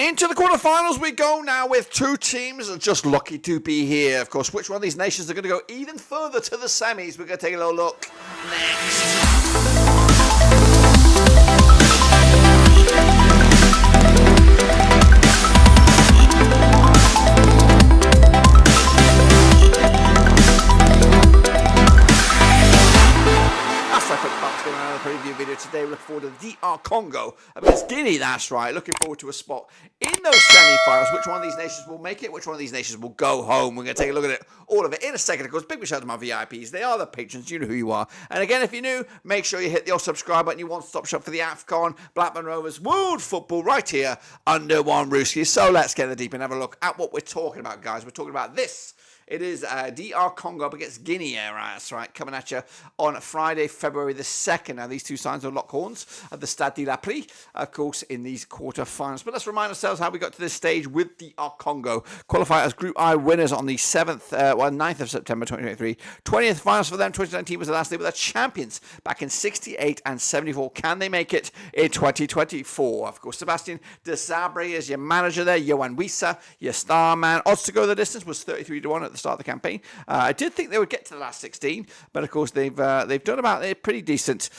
Into the quarterfinals we go now with two teams just lucky to be here. Of course, which one of these nations are going to go even further to the semis? We're going to take a little look next. Preview video today. We look forward to the DR Congo against Guinea. That's right. Looking forward to a spot in those semi-finals. Which one of these nations will make it? Which one of these nations will go home? We're going to take a look at it, all of it, in a second. Of course, big shout out to my VIPs. They are the patrons. You know who you are. And again, if you're new, make sure you hit the old subscribe button. You one-stop shop for the AFCON Blackburn Rovers World Football right here under one roof. So let's get in the deep and have a look at what we're talking about, guys. We're talking about this. It is DR Congo up against Guinea, that's right, coming at you on Friday, February the 2nd. Now, these two sides will lock horns at the Stade de la Prie, of course, in these quarterfinals. But let's remind ourselves how we got to this stage with DR Congo. Qualify as Group I winners on the 9th of September 2023. 20th finals for them. 2019 was the last. They were the champions back in 68 and 74. Can they make it in 2024? Of course, Sebastian Desabre is your manager there. Yohan Wissa, your star man. Odds to go the distance was 33-1 at the start of the campaign. I did think they would get to the last 16, but of course they've done they're pretty decent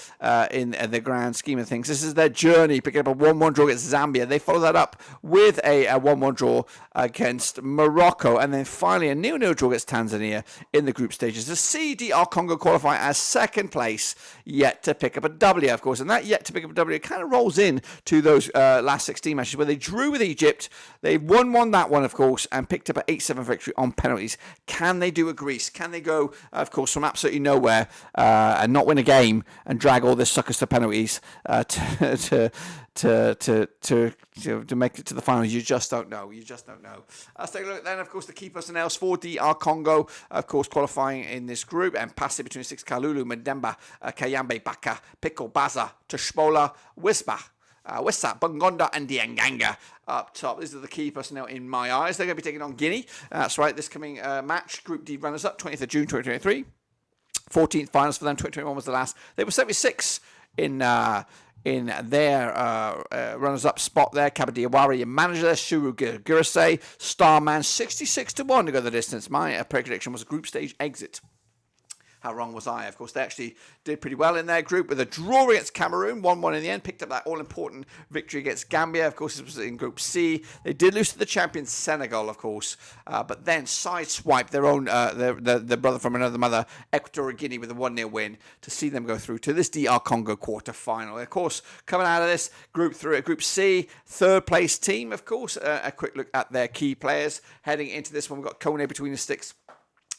in the grand scheme of things. This is their journey, picking up a 1-1 draw against Zambia. They follow that up with a 1-1 draw against Morocco, and then finally a 0-0 draw against Tanzania in the group stages. To see DR Congo qualify as second place, yet to pick up a W, of course, and that yet to pick up a W kind of rolls in to those last 16 matches where they drew with Egypt. They won that one, of course, and picked up an 8-7 victory on penalties. Can they do a Greece? Can they go, of course, from absolutely nowhere and not win a game and drag all the suckers to penalties to make it to the finals? You just don't know. Let's take a look then, of course, the key personnel for DR Congo, of course, qualifying in this group, and passing between 6, Kalulu, Mademba, Kayambe, Baka, Pico, Baza, Tushbola, Wissa, Bungonda, and Dianganga up top. These are the key personnel in my eyes. They're going to be taking on Guinea. That's right, this coming match, Group D runners-up, 20th of June 2023. 14th finals for them, 2021 was the last. They were 76 in their runners-up spot there. Kabadiawara, your manager there. Shuru Girase, Starman, 66-1 to go the distance. My prediction was a group stage exit. How wrong was I? Of course, they actually did pretty well in their group with a draw against Cameroon, 1-1 in the end, picked up that all-important victory against Gambia. Of course, it was in Group C. They did lose to the champions Senegal, of course, but then sideswiped their own, their brother from another mother, Equatorial Guinea, with a 1-0 win to see them go through to this DR Congo quarter-final. Of course, coming out of this Group C, third-place team, of course. A quick look at their key players. Heading into this one, we've got Kone between the sticks.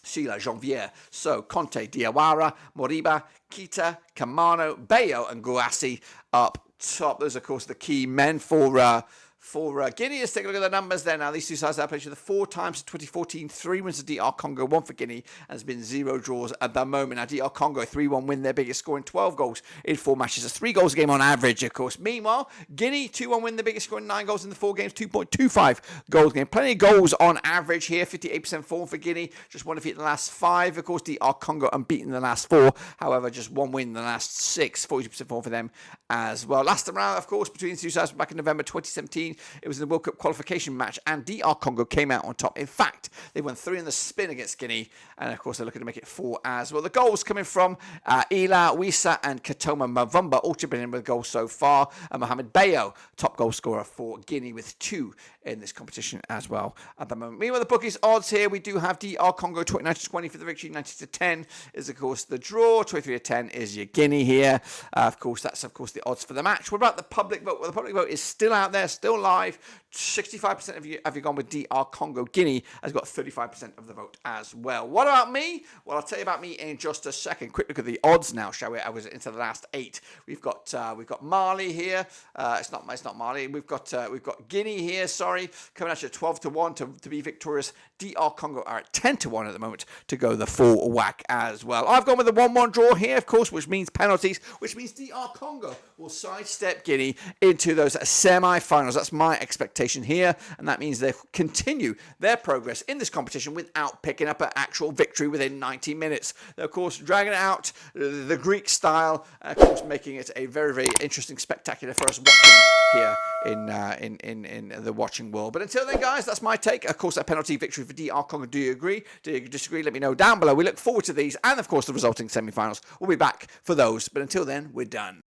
Sheila, Janvier, So, Conte, Diawara, Moriba, Kita, Kamano, Bayo, and Guassi up top. Those are, of course, the key men for Guinea. Let's take a look at the numbers there now. These two sides have played each other 4 times in 2014, 3 wins to DR Congo, 1 for Guinea, and there's been 0 draws at the moment. Now, DR Congo, 3-1 win, their biggest scoring 12 goals in 4 matches. That's 3 goals a game on average, of course. Meanwhile, Guinea, 2-1 win, the biggest scoring 9 goals in the 4 games, 2.25 goals a game. Plenty of goals on average here, 58% form for Guinea, just 1 defeat in the last 5. Of course, DR Congo unbeaten in the last 4. However, just 1 win in the last 6, 40% form for them as well. Last round, of course, between the two sides back in November 2017, it was in the World Cup qualification match, and DR Congo came out on top. In fact, they won 3 in the spin against Guinea, and of course they're looking to make it 4 as well. The goals coming from Ila, Wissa, and Katoma Mavumba, all chipping in with goals so far, and Mohamed Bayo, top goal scorer for Guinea, with 2 in this competition as well at the moment. Meanwhile, the bookies odds here, we do have DR Congo 29-20 for the victory, 90-10 is of course the draw, 23-10 is your Guinea here. Of course, that's the odds for the match. What about the public vote? Well, the public vote is still out there, still live. 65% of you have gone with DR Congo. Guinea has got 35% of the vote as well. What about me? Well, I'll tell you about me in just a second. Quick look at the odds now, shall we? I was into the last 8. We've got Mali here. It's not Mali. We've got Guinea here. Sorry, coming at you 12-1 to be victorious. DR Congo are at 10-1 at the moment to go the full whack as well. I've gone with the 1-1 draw here, of course, which means penalties, which means DR Congo will sidestep Guinea into those semi-finals. That's my expectation reputation here, and that means they continue their progress in this competition without picking up an actual victory within 90 minutes. They're, of course, dragging it out the Greek style, of course, making it a very, very interesting, spectacular for us watching here in the watching world. But until then, guys, that's my take. Of course, a penalty victory for DR Congo. Do you agree? Do you disagree? Let me know down below. We look forward to these, and of course, the resulting semi-finals. We'll be back for those. But until then, we're done.